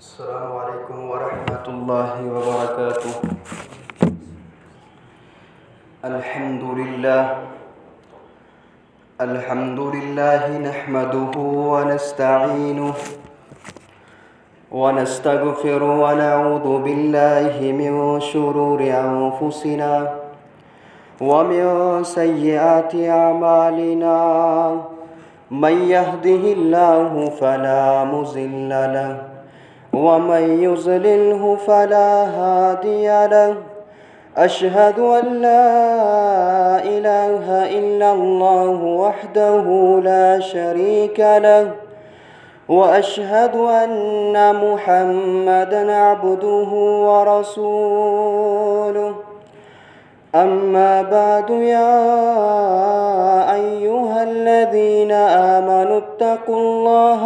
السلام عليكم ورحمة الله وبركاته. الحمد لله نحمده ونستعينه ونستغفر ونعوذ بالله من شرور أنفسنا ومن سيئات أعمالنا. من يهده الله فلا مضل له ومن يضلله فلا هادي له. أشهد أن لا إله إلا الله وحده لا شريك له، وأشهد أن محمدًا عبده ورسوله. أما بعد، يا أيها الذين آمنوا اتقوا الله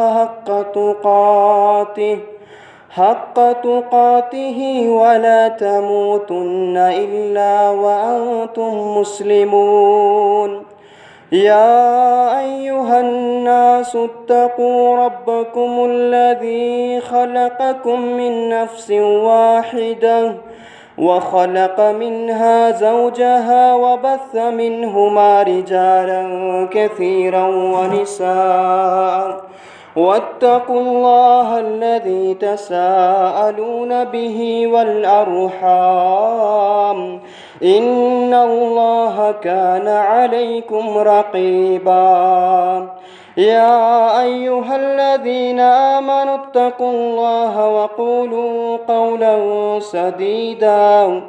حق تقاته ولا تموتن إلا وأنتم مسلمون. يا أيها الناس اتقوا ربكم الذي خلقكم من نفس واحدة وخلق منها زوجها وبث منهما رجالا كثيرا ونساء. واتقوا الله الذي تساءلون به والأرحام، إن الله كان عليكم رقيبا. يا أيها الذين آمنوا اتقوا الله وقولوا قولا سديدا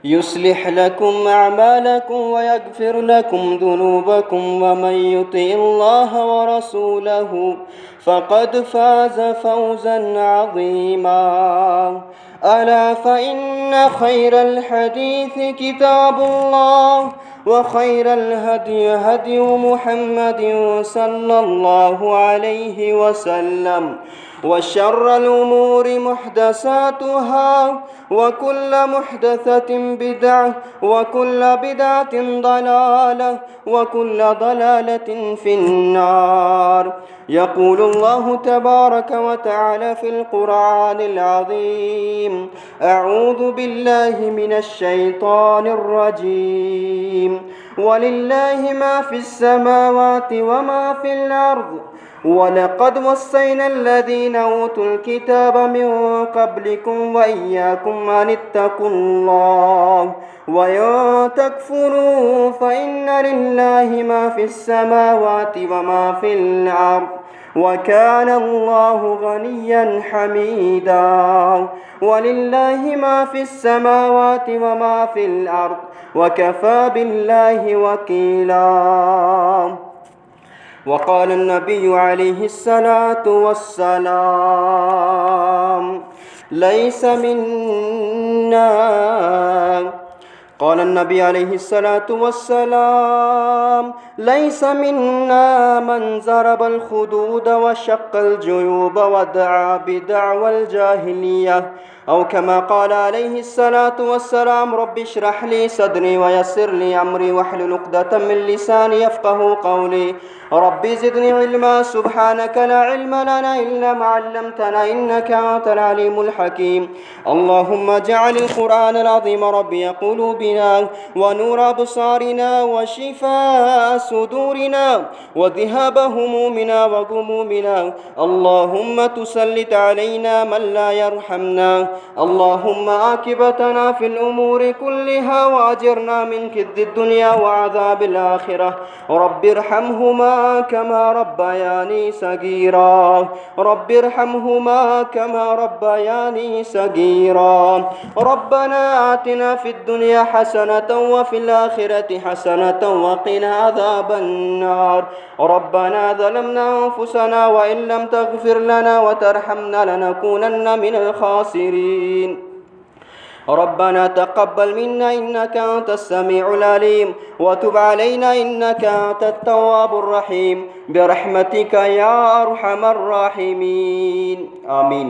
يصلح لكم أعمالكم ويغفر لكم ذنوبكم، ومن يطع الله ورسوله فقد فاز فوزا عظيما. ألا فإن خير الحديث كتاب الله، وخير الهدي هدي محمد صلى الله عليه وسلم، وشر الأمور محدثاتها، وكل محدثة بدعة، وكل بدعة ضلالة، وكل ضلالة في النار. يقول الله تبارك وتعالى في القرآن العظيم: أعوذ بالله من الشيطان الرجيم. ولله ما في السماوات وما في الأرض، ولقد وصينا الذين أوتوا الكتاب من قبلكم وإياكم أن اتقوا الله، وإن تكفروا فإن لله ما في السماوات وما في الأرض، وكان الله غنيا حميدا. ولله ما في السماوات وما في الأرض، وكفى بالله وكيلا. وقال النبي عليه الصلاة والسلام: ليس منا. قال النبي عليه الصلاة والسلام: ليس منا من ضرب الخدود وشق الجيوب ودعا بدعوى الجاهلية، أو كما قال عليه الصلاة والسلام: رب اشرح لي صدري ويسر لي أمري واحلل عقدة من لساني يفقه قولي. رب زدني علما، سبحانك لا علم لنا إلا ما علمتنا، إنك أنت العليم الحكيم. اللهم اجعل القرآن العظيم ربي قلوبنا ونور أبصارنا وشفاء صدورنا وذهاب همومنا وغمومنا. اللهم تسلط علينا من لا يرحمنا. اللهم عاقبتنا في الأمور كلها وأجرنا من كد الدنيا وعذاب الآخرة. رب ارحمهما كما ربياني صغيرا. رب ارحمهما كما ربياني صغيرا. ربنا آتنا في الدنيا حسنة وفي الآخرة حسنة وقنا عذاب النار. ربنا ظلمنا أنفسنا وإن لم تغفر لنا وترحمنا لنكونن من الخاسرين. ربنا تقبل منا إنك أنت السميع العليم، وتب علينا إنك أنت التواب الرحيم، برحمتك يا أرحم الراحمين، آمين.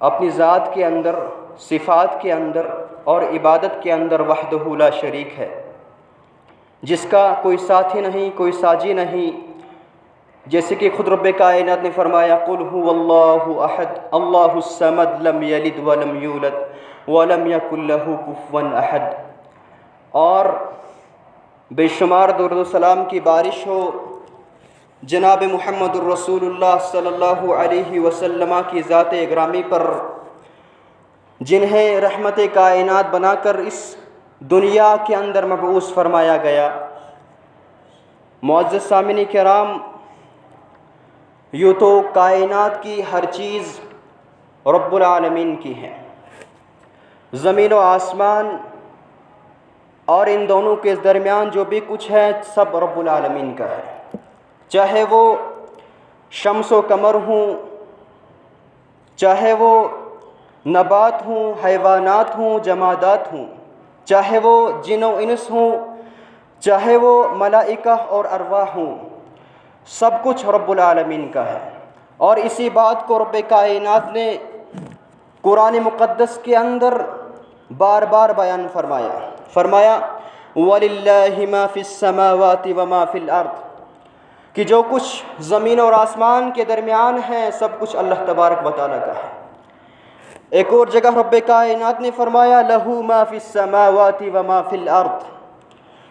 اپنی ذات کے اندر، صفات کے اندر اور عبادت کے اندر وحدہ لا شریک ہے، جس کا کوئی ساتھی نہیں، کوئی ساجی نہیں، جیسے کہ خود رب کائنات نے فرمایا قل هو اللہ احد اللہ الصمد لم یلد ولم یولد ولم یکن له کفوا احد۔ اور بے شمار درود و سلام کی بارش ہو جناب محمد الرسول اللہ صلی اللہ علیہ وسلم کی ذات گرامی پر، جنہیں رحمت کائنات بنا کر اس دنیا کے اندر مبعوث فرمایا گیا۔ معزز سامعین کرام، یوں تو کائنات کی ہر چیز رب العالمین کی ہے، زمین و آسمان اور ان دونوں کے درمیان جو بھی کچھ ہے سب رب العالمین کا ہے، چاہے وہ شمس و قمر ہوں، چاہے وہ نبات ہوں، حیوانات ہوں، جمادات ہوں، چاہے وہ جن و انس ہوں، چاہے وہ ملائکہ اور ارواح ہوں، سب کچھ رب العالمین کا ہے۔ اور اسی بات کو رب کائنات نے قرآن مقدس کے اندر بار بار بیان فرمایا وَلِلَّهِ مَا فِي السَّمَاوَاتِ وَمَا فِي الْأَرْضِ، کہ جو کچھ زمین اور آسمان کے درمیان ہے سب کچھ اللہ تبارک و تعالیٰ کا ہے۔ ایک اور جگہ رب کائنات نے فرمایا لَهُ مَا فِي السَّمَاوَاتِ وَمَا فِي الْأَرْضِ،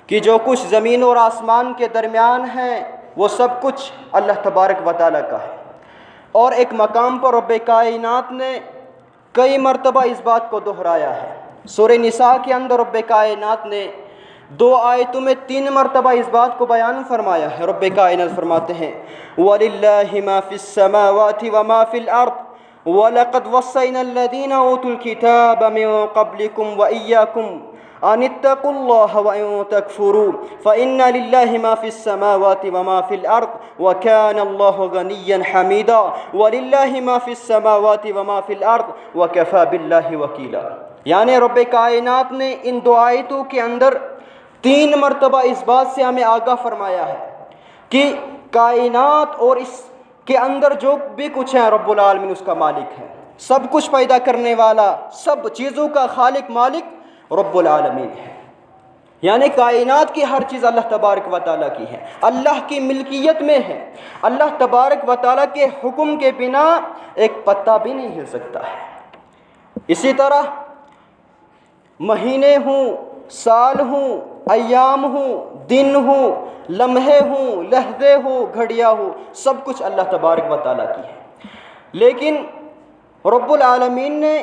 کہ جو کچھ زمین اور آسمان کے درمیان ہے وہ سب کچھ اللہ تبارک و تعالیٰ کا ہے۔ اور ایک مقام پر رب کائنات نے کئی مرتبہ اس بات کو دہرایا ہے۔ سورہ نساء کے اندر رب کائنات نے 2 آیتوں میں 3 مرتبہ اس بات کو بیان فرمایا ہے۔ رب کائنات فرماتے ہیں وَلِلَّهِ مَا فِي السَّمَاوَاتِ وَمَا فِي الْأَرْضِ وَلَقَدْ وَصَّيْنَا الَّذِينَ أُوتُوا الْكِتَابَ مِن قَبْلِكُمْ وَإِيَّاكُمْ أَنِ اتَّقُوا اللَّهَ وَإِن تَكْفُرُوا فَإِنَّ لِلَّهِ مَا فِي السَّمَاوَاتِ وَمَا فِي الْأَرْضِ وَكَانَ اللَّهُ غَنِيًّا حَمِيدًا وَلِلَّهِ مَا فِي السَّمَاوَاتِ وَمَا فِي الْأَرْضِ وَكَفَى بِاللَّهِ وَكِيلًا۔ یعنی رب کائنات نے ان 2 آیتوں کے اندر 3 مرتبہ اس بات سے ہمیں آگاہ فرمایا ہے کہ کائنات اور اس کے اندر جو بھی کچھ ہے رب العالمین اس کا مالک ہے، سب کچھ پیدا کرنے والا، سب چیزوں کا خالق مالک رب العالمین ہے۔ یعنی کائنات کی ہر چیز اللہ تبارک و تعالیٰ کی ہے، اللہ کی ملکیت میں ہے۔ اللہ تبارک و تعالیٰ کے حکم کے بنا ایک پتا بھی نہیں ہل سکتا ہے۔ اسی طرح مہینے ہوں، سال ہوں، ایام ہوں، دن ہوں، لمحے ہوں، لحظے ہوں، گھڑیاں ہوں، سب کچھ اللہ تبارک و تعالیٰ کی ہے۔ لیکن رب العالمین نے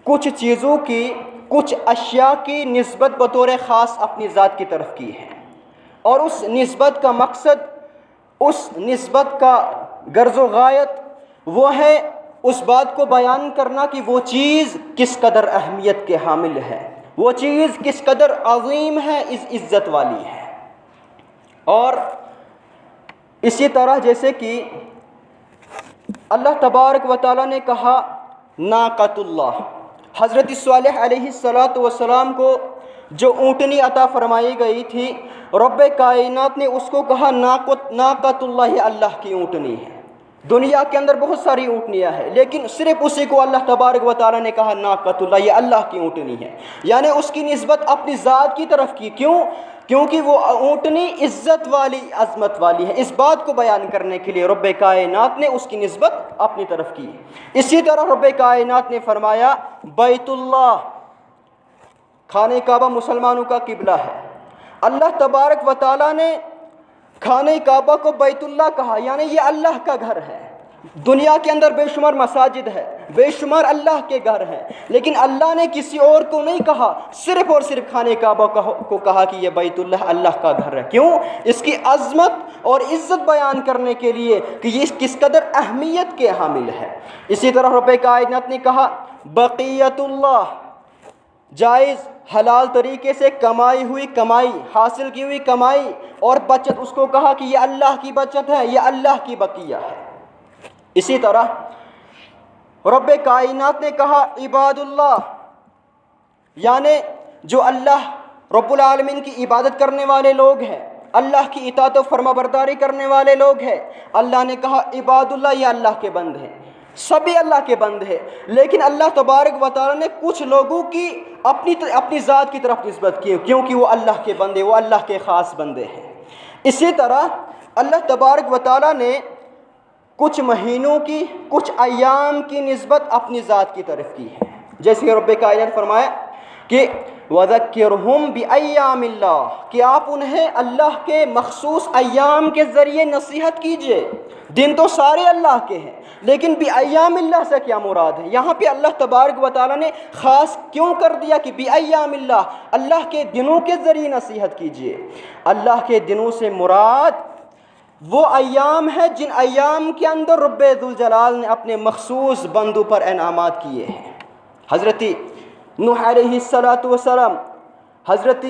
کچھ چیزوں کی، کچھ اشیاء کی نسبت بطور خاص اپنی ذات کی طرف کی ہے، اور اس نسبت کا مقصد، اس نسبت کا غرض و غایت وہ ہے اس بات کو بیان کرنا کہ وہ چیز کس قدر اہمیت کے حامل ہے، وہ چیز کس قدر عظیم ہے، اس عزت والی ہے۔ اور اسی طرح جیسے کہ اللہ تبارک و تعالیٰ نے کہا ناقۃ اللہ، حضرت صالح علیہ السلام کو جو اونٹنی عطا فرمائی گئی تھی، رب کائنات نے اس کو کہا ناقۃ اللہ، اللہ کی اونٹنی ہے۔ دنیا کے اندر بہت ساری اونٹنیاں ہیں، لیکن صرف اسی کو اللہ تبارک و تعالیٰ نے کہا ناقۃ اللہ، یہ اللہ کی اونٹنی ہے۔ یعنی اس کی نسبت اپنی ذات کی طرف کی، کیونکہ وہ اونٹنی عزت والی، عظمت والی ہے۔ اس بات کو بیان کرنے کے لیے رب کائنات نے اس کی نسبت اپنی طرف کی۔ اسی طرح رب کائنات نے فرمایا بیت اللہ، خانہ کعبہ مسلمانوں کا قبلہ ہے۔ اللہ تبارک و تعالیٰ نے خانہ کعبہ کو بیت اللہ کہا، یعنی یہ اللہ کا گھر ہے۔ دنیا کے اندر بے شمار مساجد ہے، بے شمار اللہ کے گھر ہیں، لیکن اللہ نے کسی اور کو نہیں کہا، صرف اور صرف خانہ کعبہ کو کہا کہ یہ بیت اللہ اللہ کا گھر ہے۔ کیوں؟ اس کی عظمت اور عزت بیان کرنے کے لیے کہ یہ کس قدر اہمیت کے حامل ہے۔ اسی طرح رب کائنات نے کہا بقیت اللہ، جائز حلال طریقے سے کمائی ہوئی کمائی، حاصل کی ہوئی کمائی اور بچت، اس کو کہا کہ یہ اللہ کی بچت ہے، یہ اللہ کی بقیہ ہے۔ اسی طرح رب کائنات نے کہا عباد اللہ، یعنی جو اللہ رب العالمین کی عبادت کرنے والے لوگ ہیں، اللہ کی اطاعت و فرما برداری کرنے والے لوگ ہیں، اللہ نے کہا عباد اللہ، یہ اللہ کے بندے ہیں۔ سبھی اللہ کے بندے ہیں، لیکن اللہ تبارک و تعالیٰ نے کچھ لوگوں کی اپنی ذات کی طرف نسبت کی کیونکہ وہ اللہ کے بندے، وہ اللہ کے خاص بندے ہیں۔ اسی طرح اللہ تبارک و تعالیٰ نے کچھ مہینوں کی، کچھ ایام کی نسبت اپنی ذات کی طرف کی ہے، جیسے کہ رب کائنات فرمایا کہ وَذَكِّرْهُمْ بِأَيَّامِ اللَّهِ، کہ آپ انہیں اللہ کے مخصوص ایام کے ذریعے نصیحت کیجئے۔ دن تو سارے اللہ کے ہیں، لیکن بِأَيَّامِ اللَّهِ سے کیا مراد ہے؟ یہاں پہ اللہ تبارک و تعالیٰ نے خاص کیوں کر دیا کہ بِأَيَّامِ اللَّهِ، اللہ کے دنوں کے ذریعے نصیحت کیجئے۔ اللہ کے دنوں سے مراد وہ ایام ہے جن ایام کے اندر رب ذوالجلال نے اپنے مخصوص بندوں پر انعامات کیے ہیں۔ حضرت نوح علیہ السلام، حضرت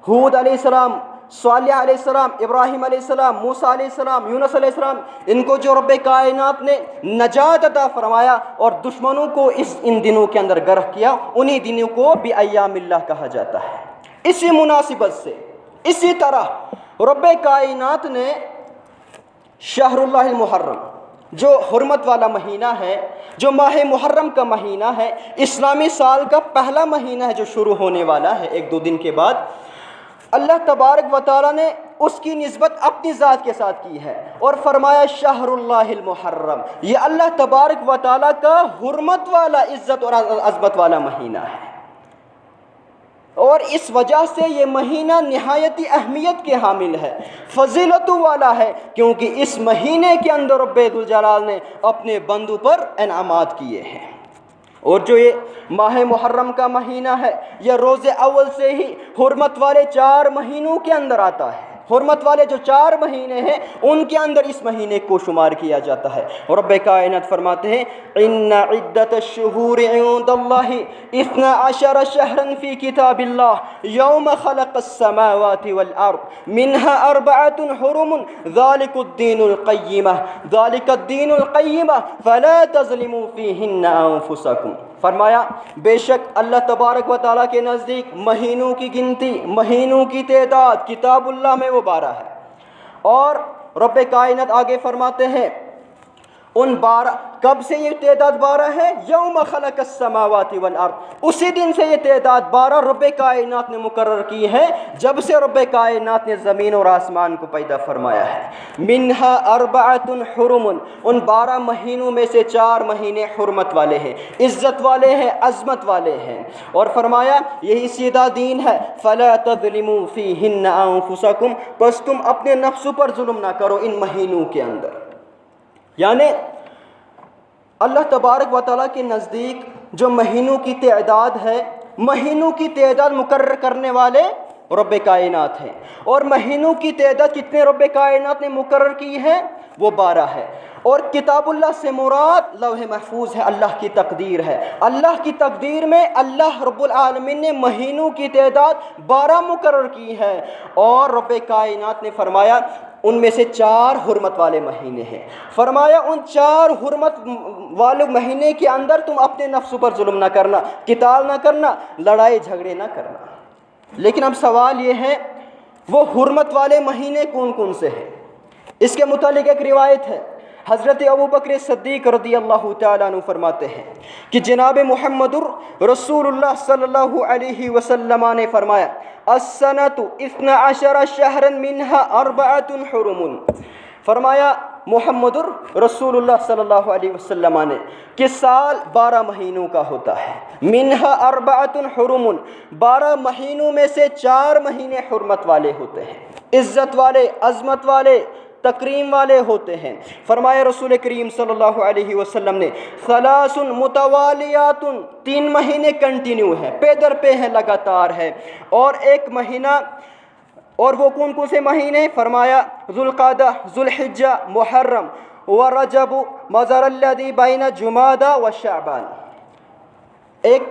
ہود علیہ السلام، صالح علیہ السلام، ابراہیم علیہ السلام، موسیٰ علیہ السلام، یونس علیہ السلام، ان کو جو رب کائنات نے نجات عطا فرمایا اور دشمنوں کو ان دنوں کے اندر غرق کیا، انہی دنوں کو بِأَيَّامِ اللَّهِ کہا جاتا ہے۔ اسی مناسبت سے اسی طرح رب کائنات نے شہر اللہ المحرم، جو حرمت والا مہینہ ہے، جو ماہ محرم کا مہینہ ہے، اسلامی سال کا پہلا مہینہ ہے جو شروع ہونے والا ہے 1-2 دن کے بعد، اللہ تبارک و تعالیٰ نے اس کی نسبت اپنی ذات کے ساتھ کی ہے اور فرمایا شہر اللہ المحرم، یہ اللہ تبارک و تعالیٰ کا حرمت والا، عزت اور عظمت والا مہینہ ہے، اور اس وجہ سے یہ مہینہ نہایتی اہمیت کے حامل ہے، فضیلت والا ہے، کیونکہ اس مہینے کے اندر رب ذوالجلال نے اپنے بندوں پر انعامات کیے ہیں۔ اور جو یہ ماہ محرم کا مہینہ ہے، یہ روز اول سے ہی حرمت والے 4 مہینوں کے اندر آتا ہے۔ حرمت والے جو 4 مہینے ہیں ان کے اندر اس مہینے کو شمار کیا جاتا ہے۔ رب کائنات فرماتے ہیں ان عدت الشہور عند اللہ 12 شہرا فی کتاب اللہ یوم خلق السماوات والارض منها 4 حرم ذلك الدین القیمہ فلا تظلموا فیہن انفسکم۔ فرمایا بے شک اللہ تبارک و تعالیٰ کے نزدیک مہینوں کی گنتی، مہینوں کی تعداد کتاب اللہ میں وہ 12 ہے، اور رب کائنات آگے فرماتے ہیں ان 12 کب سے یہ تعداد 12 ہے؟ یوم خلق السماوات والارض، اسی دن سے یہ تعداد 12 رب کائنات نے مقرر کی ہے جب سے رب کائنات نے زمین اور آسمان کو پیدا فرمایا ہے۔ منہا 4 حرم، ان 12 مہینوں میں سے 4 مہینے حرمت والے ہیں، عزت والے ہیں، عظمت والے ہیں، اور فرمایا یہی سیدھا دین ہے، فلا تظلموا فیہن انفسکم، بس تم اپنے نفسوں پر ظلم نہ کرو ان مہینوں کے اندر۔ یعنی اللہ تبارک و تعالیٰ کے نزدیک جو مہینوں کی تعداد ہے، مہینوں کی تعداد مقرر کرنے والے رب کائنات ہیں، اور مہینوں کی تعداد کتنے رب کائنات نے مقرر کی ہے؟ وہ 12 ہے، اور کتاب اللہ سے مراد لوح محفوظ ہے، اللہ کی تقدیر ہے۔ اللہ کی تقدیر میں اللہ رب العالمین نے مہینوں کی تعداد 12 مقرر کی ہے، اور رب کائنات نے فرمایا ان میں سے 4 حرمت والے مہینے ہیں۔ فرمایا ان 4 حرمت والے مہینے کے اندر تم اپنے نفسوں پر ظلم نہ کرنا، قتال نہ کرنا، لڑائی جھگڑے نہ کرنا۔ لیکن اب سوال یہ ہے وہ حرمت والے مہینے کون کون سے ہیں؟ اس کے متعلق ایک روایت ہے، حضرت ابوبکر صدیق رضی اللہ تعالیٰ عنہ فرماتے ہیں کہ جناب محمد رسول اللہ صلی اللہ علیہ وسلم نے فرمایا السنۃ 12 شہرا منها 4 حرم۔ فرمایا محمد رسول اللہ صلی اللہ علیہ وسلم نے کہ سال 12 مہینوں کا ہوتا ہے، منها 4 حرم، 12 مہینوں میں سے 4 مہینے حرمت والے ہوتے ہیں، عزت والے، عظمت والے، تکریم والے ہوتے ہیں۔ فرمایا رسول کریم صلی اللہ علیہ وسلم نے 3 متوالیات، 3 مہینے کنٹینیو ہیں، پے در پہ ہیں، لگاتار ہے، اور 1 مہینہ، اور وہ کون کون سے مہینے؟ فرمایا ذوالقعدہ، ذوالحجہ، محرم ورجب مضر الذی بین جمادہ وشعبان۔ ایک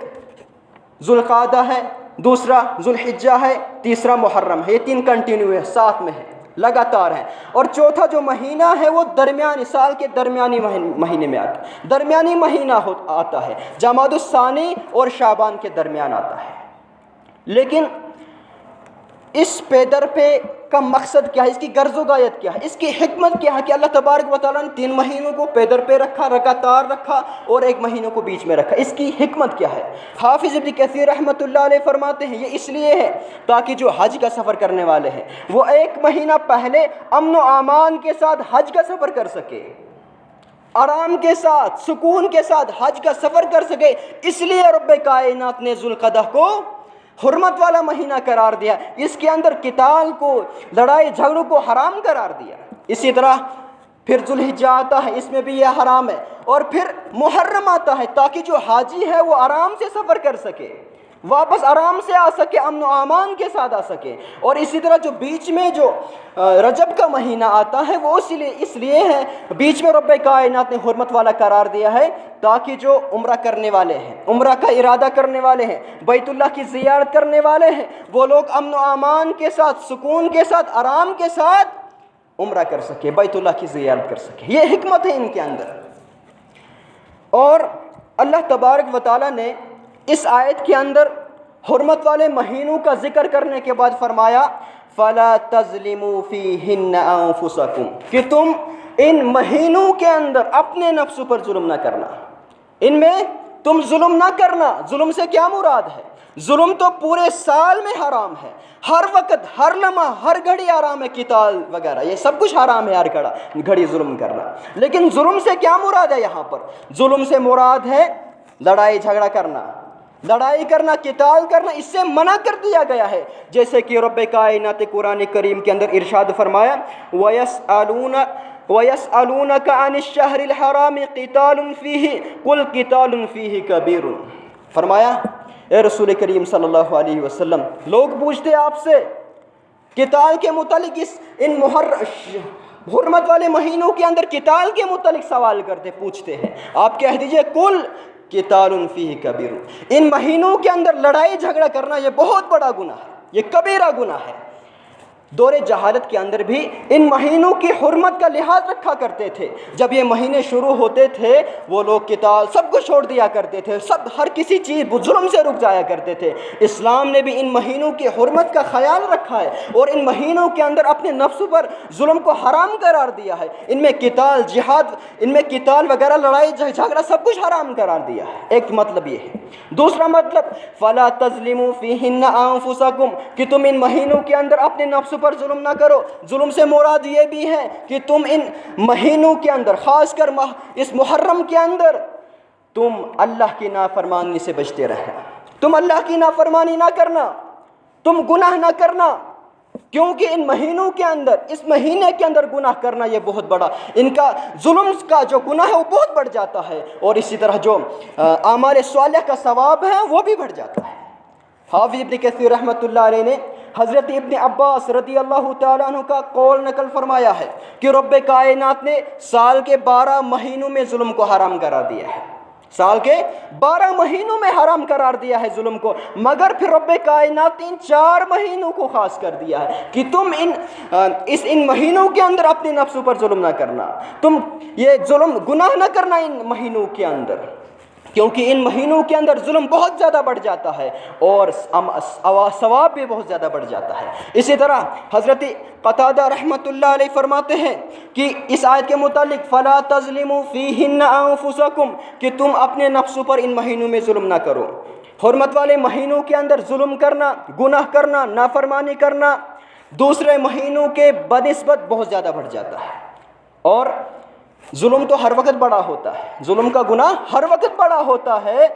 ذوالقعدہ ہے، دوسرا ذوالحجہ ہے، تیسرا محرم ہے، یہ 3 کنٹینیو ہے، ساتھ میں ہے، لگاتار ہیں، اور چوتھا جو مہینہ ہے وہ درمیانی، سال کے درمیانی مہینے میں آتا ہے، درمیانی مہینہ آتا ہے، جمادی الثانی اور شعبان کے درمیان آتا ہے۔ لیکن اس پے در پہ کا مقصد کیا ہے، اس کی غرض و غایت کیا ہے، اس کی حکمت کیا ہے کہ اللہ تبارک و تعالیٰ نے 3 مہینوں کو پیدر پہ رکھا، لگاتار رکھا، اور 1 مہینوں کو بیچ میں رکھا، اس کی حکمت کیا ہے؟ حافظ ابن کثیر رحمۃ اللہ علیہ فرماتے ہیں یہ اس لیے ہے تاکہ جو حج کا سفر کرنے والے ہیں وہ 1 مہینہ پہلے امن و امان کے ساتھ حج کا سفر کر سکے، آرام کے ساتھ، سکون کے ساتھ حج کا سفر کر سکے۔ اس لیے رب کائنات نے ذوالقعدہ کو حرمت والا مہینہ قرار دیا، اس کے اندر قتال کو، لڑائی جھگڑوں کو حرام قرار دیا۔ اسی طرح پھر ذوالحجہ آتا ہے، اس میں بھی یہ حرام ہے، اور پھر محرم آتا ہے تاکہ جو حاجی ہے وہ آرام سے سفر کر سکے، واپس آرام سے آ سکے، امن و امان کے ساتھ آ سکے۔ اور اسی طرح جو بیچ میں جو رجب کا مہینہ آتا ہے وہ اس لیے ہے، بیچ میں رب کائنات نے حرمت والا قرار دیا ہے تاکہ جو عمرہ کرنے والے ہیں، عمرہ کا ارادہ کرنے والے ہیں، بیت اللہ کی زیارت کرنے والے ہیں، وہ لوگ امن و امان کے ساتھ، سکون کے ساتھ، آرام کے ساتھ عمرہ کر سکے، بیت اللہ کی زیارت کر سکے۔ یہ حکمت ہے ان کے اندر۔ اور اللہ تبارک و تعالیٰ نے اس آیت کے اندر حرمت والے مہینوں کا ذکر کرنے کے بعد فرمایا فَلَا تَظْلِمُوا فِيهِنَّ أَنفُسَكُمْ، کہ تم ان مہینوں کے اندر اپنے نفس پر ظلم نہ کرنا، ان میں تم ظلم نہ کرنا۔ ظلم سے کیا مراد ہے؟ ظلم تو پورے سال میں حرام ہے، ہر وقت، ہر لمحہ، ہر گھڑی حرام ہے، قتال وغیرہ یہ سب کچھ حرام ہے، ہر گھڑی ظلم کرنا۔ لیکن ظلم سے کیا مراد ہے یہاں پر؟ ظلم سے مراد ہے لڑائی جھگڑا کرنا، لڑائی کرنا، قتال کرنا، اس سے منع کر دیا گیا ہے۔ جیسے کہ رب کائنات قرآن کریم کے اندر ارشاد فرمایا وَيَسْأَلُونَكَ عَنِ الشَّهْرِ الْحَرَامِ قِتَالٌ فِيهِ قُلْ قِتَالٌ فِيهِ كَبِيرٌ۔ فرمایا اے رسول کریم صلی اللہ علیہ وسلم، لوگ پوچھتے آپ سے قتال کے متعلق، ان حرمت والے مہینوں کے اندر قتال کے متعلق سوال کرتے، پوچھتے ہیں، آپ کہہ دیجئے قُلْ قتال فیہ کبیر، ان مہینوں کے اندر لڑائی جھگڑا کرنا یہ بہت بڑا گناہ ہے، یہ کبیرہ گناہ ہے۔ دور جہالت کے اندر بھی ان مہینوں کی حرمت کا لحاظ رکھا کرتے تھے۔ جب یہ مہینے شروع ہوتے تھے وہ لوگ قتال سب کو چھوڑ دیا کرتے تھے، ہر کسی چیز ظلم سے رک جایا کرتے تھے۔ اسلام نے بھی ان مہینوں کی حرمت کا خیال رکھا ہے اور ان مہینوں کے اندر اپنے نفس پر ظلم کو حرام قرار دیا ہے۔ ان میں قتال، جہاد، ان میں قتال وغیرہ، لڑائی جھگڑا سب کچھ حرام قرار دیا ہے۔ ایک مطلب یہ ہے۔ دوسرا مطلب فَلَا تَظْلِمُوا فِيهِنَّ أَنفُسَكُمْ، کہ تم ان مہینوں کے اندر اپنے نفس پر ظلم نہ کرو۔ ظلم سے مراد یہ بھی ہے کہ تم ان مہینوں کے اندر، خاص کر اس محرم کے اندر، تم اللہ کی نافرمانی سے بچتے رہنا، تم اللہ کی نافرمانی نہ کرنا، تم گناہ نہ کرنا، کیونکہ ان مہینوں کے اندر، اس مہینے کے اندر گناہ کرنا یہ بہت بڑا، ان کا ظلم کا جو گناہ ہے وہ بہت بڑھ جاتا ہے، اور اسی طرح جو اعمال صالح کا ثواب ہے وہ بھی بڑھ جاتا ہے۔ حافظ ابن کثیر رحمۃ اللہ علیہ نے حضرت ابن عباس رضی اللہ تعالیٰ عنہ کا قول نقل فرمایا ہے کہ رب کائنات نے سال کے 12 مہینوں میں ظلم کو حرام قرار دیا ہے، سال کے 12 مہینوں میں حرام قرار دیا ہے ظلم کو، مگر پھر رب کائنات نے ان 4 مہینوں کو خاص کر دیا ہے کہ تم ان مہینوں کے اندر اپنے نفس پر ظلم نہ کرنا، تم یہ ظلم گناہ نہ کرنا ان مہینوں کے اندر، کیونکہ ان مہینوں کے اندر ظلم بہت زیادہ بڑھ جاتا ہے اور ثواب بھی بہت زیادہ بڑھ جاتا ہے۔ اسی طرح حضرت قتادہ رحمۃ اللہ علیہ فرماتے ہیں کہ اس آیت کے متعلق فَلَا تَظْلِمُوا فِيهِنَّ أَنفُسَكُمْ، کہ تم اپنے نفس پر ان مہینوں میں ظلم نہ کرو۔ حرمت والے مہینوں کے اندر ظلم کرنا، گناہ کرنا، نافرمانی کرنا دوسرے مہینوں کے بنسبت بہت زیادہ بڑھ جاتا ہے، اور ظلم تو ہر وقت بڑا ہوتا ہے، ظلم کا گناہ ہر وقت بڑا ہوتا ہے،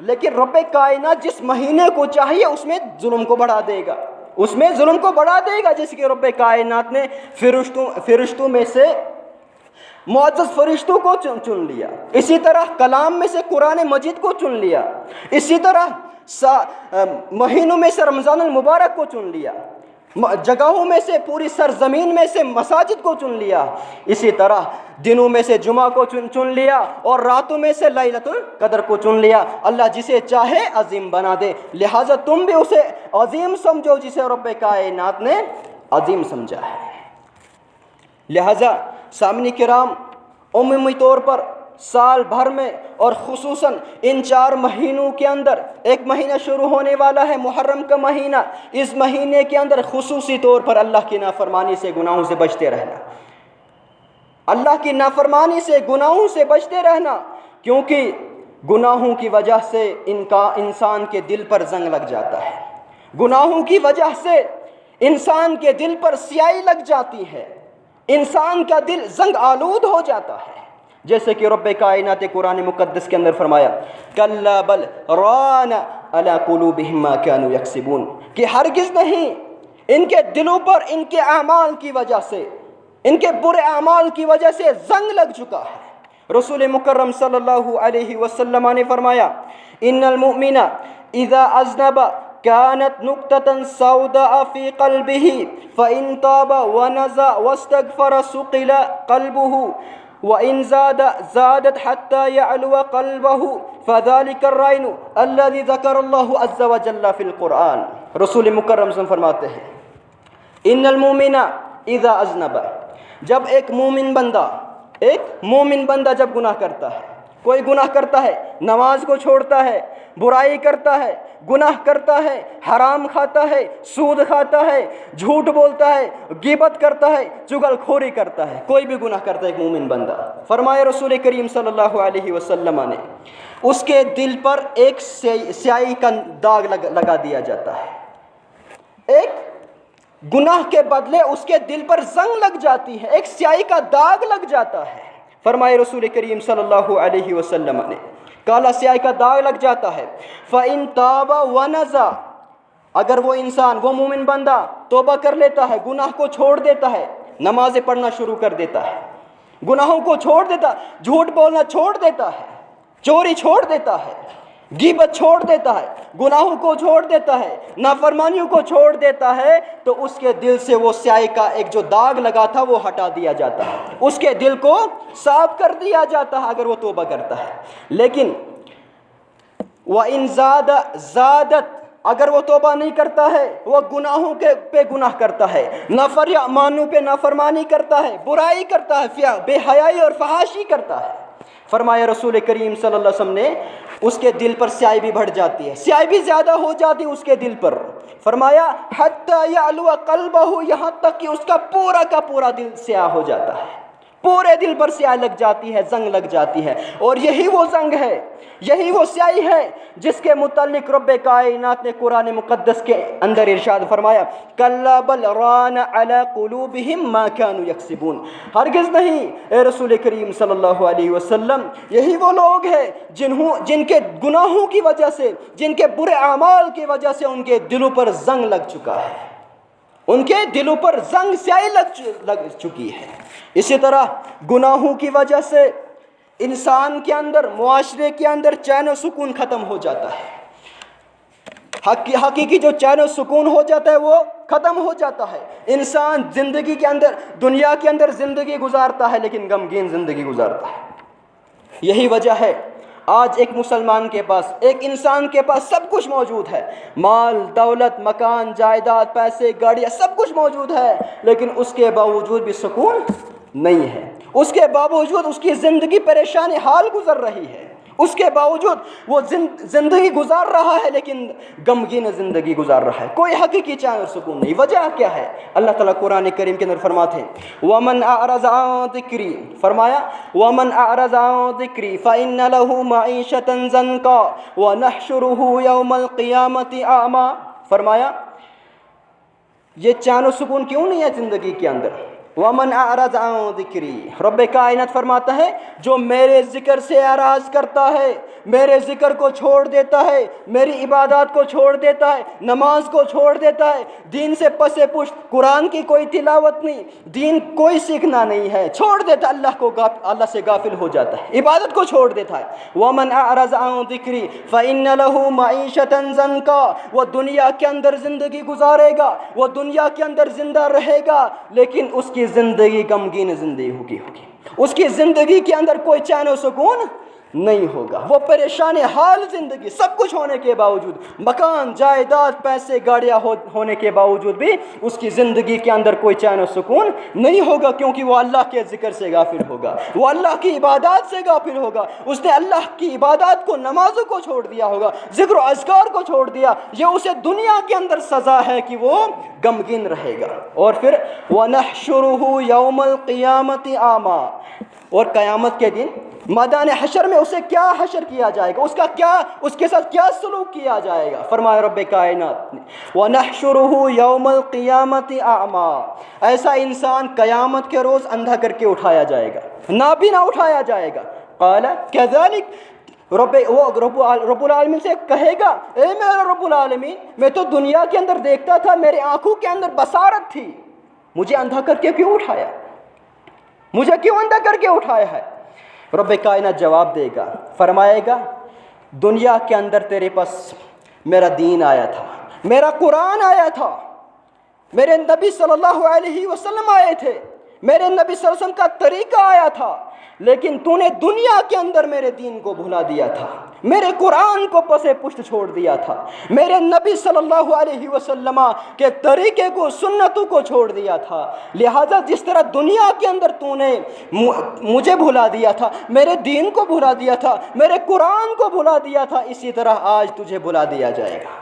لیکن رب کائنات جس مہینے کو چاہیے اس میں ظلم کو بڑھا دے گا، اس میں ظلم کو بڑھا دے گا، جس کے رب کائنات نے فرشتوں میں سے معزز فرشتوں کو چن لیا، اسی طرح کلام میں سے قرآن مجید کو چن لیا، اسی طرح مہینوں میں سے رمضان المبارک کو چن لیا، جگہوں میں سے پوری سرزمین میں سے مساجد کو چن لیا، اسی طرح دنوں میں سے جمعہ کو چن لیا، اور راتوں میں سے لیلۃ القدر کو چن لیا۔ اللہ جسے چاہے عظیم بنا دے، لہٰذا تم بھی اسے عظیم سمجھو جسے رب کائنات نے عظیم سمجھا ہے۔ لہٰذا سامعین کرام، عمومی طور پر سال بھر میں اور خصوصاً ان 4 مہینوں کے اندر ایک مہینہ شروع ہونے والا ہے، محرم کا مہینہ. اس مہینے کے اندر خصوصی طور پر اللہ کی نافرمانی سے، گناہوں سے بچتے رہنا. اللہ کی نافرمانی سے، گناہوں سے بچتے رہنا، کیونکہ گناہوں کی وجہ سے انسان کے دل پر زنگ لگ جاتا ہے. گناہوں کی وجہ سے انسان کے دل پر سیاہی لگ جاتی ہے، انسان کا دل زنگ آلود ہو جاتا ہے. جیسے کہ رب کائنات قرآن مقدس کے اندر فرمایا کلا بل ران علی قلوبہم ما کانوا یکسبون، کہ ہرگز نہیں، ان کے دلوں پر ان کے اعمال کی وجہ سے، ان کے برے اعمال کی وجہ سے زنگ لگ چکا ہے. رسول مکرم صلی اللہ علیہ وسلم نے فرمایا ان المؤمن اذا اذنب كانت نقطة سوداء في قلبه فإن تاب ونزع واستغفر سقل قلبه وإن زادت حتى يعلو قلبه فذلك الرين الذي ذكر الله عز وجل في القرآن. رسول مکرم صلی اللہ علیہ وسلم فرماتے ہیں ان المؤمن اذا اذنب، جب ایک مومن بندہ جب گناہ کرتا ہے، کوئی گناہ کرتا ہے، نماز کو چھوڑتا ہے، برائی کرتا ہے، گناہ کرتا ہے، حرام کھاتا ہے، سود کھاتا ہے، جھوٹ بولتا ہے، غیبت کرتا ہے، چغل کھوری کرتا ہے، کوئی بھی گناہ کرتا ہے ایک مومن بندہ، فرمایا رسول کریم صلی اللہ علیہ وسلم نے اس کے دل پر ایک سیاہی کا داغ لگا دیا جاتا ہے. ایک گناہ کے بدلے اس کے دل پر زنگ لگ جاتی ہے، ایک سیاہی کا داغ لگ جاتا ہے. فرمائے رسول کریم صلی اللہ علیہ وسلم نے کالا سیاہی کا داغ لگ جاتا ہے. فَإِن تَابَ وَنَزَعَ، اگر وہ انسان، وہ مومن بندہ توبہ کر لیتا ہے، گناہ کو چھوڑ دیتا ہے، نمازیں پڑھنا شروع کر دیتا ہے، گناہوں کو چھوڑ دیتا، جھوٹ بولنا چھوڑ دیتا ہے، چوری چھوڑ دیتا ہے، غیبت چھوڑ دیتا ہے، گناہوں کو چھوڑ دیتا ہے، نافرمانیوں کو چھوڑ دیتا ہے، تو اس کے دل سے وہ سیاہی کا ایک جو داغ لگا تھا وہ ہٹا دیا جاتا ہے، اس کے دل کو صاف کر دیا جاتا ہے اگر وہ توبہ کرتا ہے. لیکن وَإِن زَادَت، اگر وہ توبہ نہیں کرتا ہے، وہ گناہوں پہ گناہ کرتا ہے، نافرمانیوں پہ نافرمانی کرتا ہے، برائی کرتا ہے، بے حیائی اور فحاشی کرتا ہے، فرمایا رسول کریم صلی اللہ علیہ وسلم نے اس کے دل پر سیاہی بھی بڑھ جاتی ہے، سیاہی بھی زیادہ ہو جاتی ہے اس کے دل پر. فرمایا حتی یعلو قلبہ، یہاں تک کہ اس کا پورا دل سیاہ ہو جاتا ہے، پورے دل پر سیاہی لگ جاتی ہے، زنگ لگ جاتی ہے. اور یہی وہ زنگ ہے، یہی وہ سیاہی ہے جس کے متعلق رب کائنات نے قرآن مقدس کے اندر ارشاد فرمایا کلا بل ران علی قلوبہم ما کانوا یکسبون. ہرگز نہیں اے رسول کریم صلی اللہ علیہ وسلم، یہی وہ لوگ ہیں جن کے گناہوں کی وجہ سے، جن کے برے اعمال کی وجہ سے ان کے دلوں پر زنگ لگ چکا ہے، ان کے دلوں پر زنگ سیاہی لگ چکی ہے. اسی طرح گناہوں کی وجہ سے انسان کے اندر، معاشرے کے اندر چین و سکون ختم ہو جاتا ہے. حقیقی جو چین و سکون ہو جاتا ہے وہ ختم ہو جاتا ہے. انسان زندگی کے اندر، دنیا کے اندر زندگی گزارتا ہے لیکن غمگین زندگی گزارتا ہے. یہی وجہ ہے آج ایک مسلمان کے پاس، ایک انسان کے پاس سب کچھ موجود ہے، مال دولت، مکان جائیداد، پیسے، گاڑیاں، سب کچھ موجود ہے، لیکن اس کے باوجود بھی سکون نہیں ہے. اس کے باوجود اس کی زندگی پریشانی حال گزر رہی ہے، اس کے باوجود وہ زندگی گزار رہا ہے لیکن غمگین زندگی گزار رہا ہے، کوئی حقیقی چین اور سکون نہیں. وجہ کیا ہے؟ اللہ تعالیٰ قرآن کریم کے اندر فرماتے ہیں وَمَنْ أَعْرَضَ عَنْ ذِكْرِي، فرمایا وَمَنْ أَعْرَضَ عَنْ ذِكْرِي فَإِنَّ لَهُ مَعِيشَةً ضَنْكًا وَنَحْشُرُهُ يَوْمَ الْقِيَامَةِ أَعْمَى. فرمایا یہ چین و سکون کیوں نہیں ہے زندگی کے اندر؟ وَمَنْ أَعْرَضَ عَنْ ذِكْرِي، رب کائنات فرماتا ہے جو میرے ذکر سے اعراض کرتا ہے، میرے ذکر کو چھوڑ دیتا ہے، میری عبادات کو چھوڑ دیتا ہے، نماز کو چھوڑ دیتا ہے، دین سے پس پشت، قرآن کی کوئی تلاوت نہیں، دین کوئی سیکھنا نہیں ہے، چھوڑ دیتا اللہ سے غافل ہو جاتا ہے، عبادت کو چھوڑ دیتا ہے. وَمَنْ أَعْرَضَ عَنْ ذِكْرِي فَإِنَّ لَهُ مَعِيشَةً ضَنْكًا، وہ دنیا کے اندر زندگی گزارے گا، وہ دنیا کے اندر زندہ رہے گا، لیکن اس کی زندگی غمگین زندگی ہوگی، اس کی زندگی کے اندر کوئی چین و سکون نہیں ہوگا۔ وہ پریشان حال زندگی سب کچھ ہونے کے باوجود، مکان جائیداد پیسے گاڑیاں ہونے کے باوجود بھی اس کی زندگی کے اندر کوئی چین و سکون نہیں ہوگا، کیونکہ وہ اللہ کے ذکر سے غافل ہوگا، وہ اللہ کی عبادات سے غافل ہوگا، اس نے اللہ کی عبادات کو، نمازوں کو چھوڑ دیا ہوگا، ذکر و اذکار کو چھوڑ دیا۔ یہ اسے دنیا کے اندر سزا ہے کہ وہ غمگین رہے گا۔ اور پھر وَنَحْشُرُهُ يَوْمَ الْقِيَامَةِ أَعْمَى، اور قیامت کے دن میدان حشر میں اسے کیا حشر کیا جائے گا، اس کے ساتھ کیا سلوک کیا جائے گا؟ فرمایا رب کائنات نے وَنَحْشُرُهُ يَوْمَ الْقِيَامَةِ أَعْمَى، ایسا انسان قیامت کے روز اندھا کر کے اٹھایا جائے گا، نابینا اٹھایا جائے گا۔ قال كذلك، رب العالمین سے کہے گا اے میرا رب العالمین، میں تو دنیا کے اندر دیکھتا تھا، میرے آنکھوں کے اندر بصارت تھی، مجھے اندھا کر کے کیوں اٹھایا؟ مجھے کیوں اندھا کر کے اٹھایا ہے؟ رب کائنات جواب دے گا، فرمائے گا دنیا کے اندر تیرے پاس میرا دین آیا تھا، میرا قرآن آیا تھا، میرے نبی صلی اللہ علیہ وسلم آئے تھے، میرے نبی صلی اللہ علیہ وسلم کا طریقہ آیا تھا، لیکن تو نے دنیا کے اندر میرے دین کو بھلا دیا تھا، میرے قرآن کو پس پشت چھوڑ دیا تھا، میرے نبی صلی اللہ علیہ وسلم کے طریقے کو، سنتوں کو چھوڑ دیا تھا۔ لہٰذا جس طرح دنیا کے اندر تو نے مجھے بھلا دیا تھا، میرے دین کو بھلا دیا تھا، میرے قرآن کو بھلا دیا تھا، اسی طرح آج تجھے بھلا دیا جائے گا۔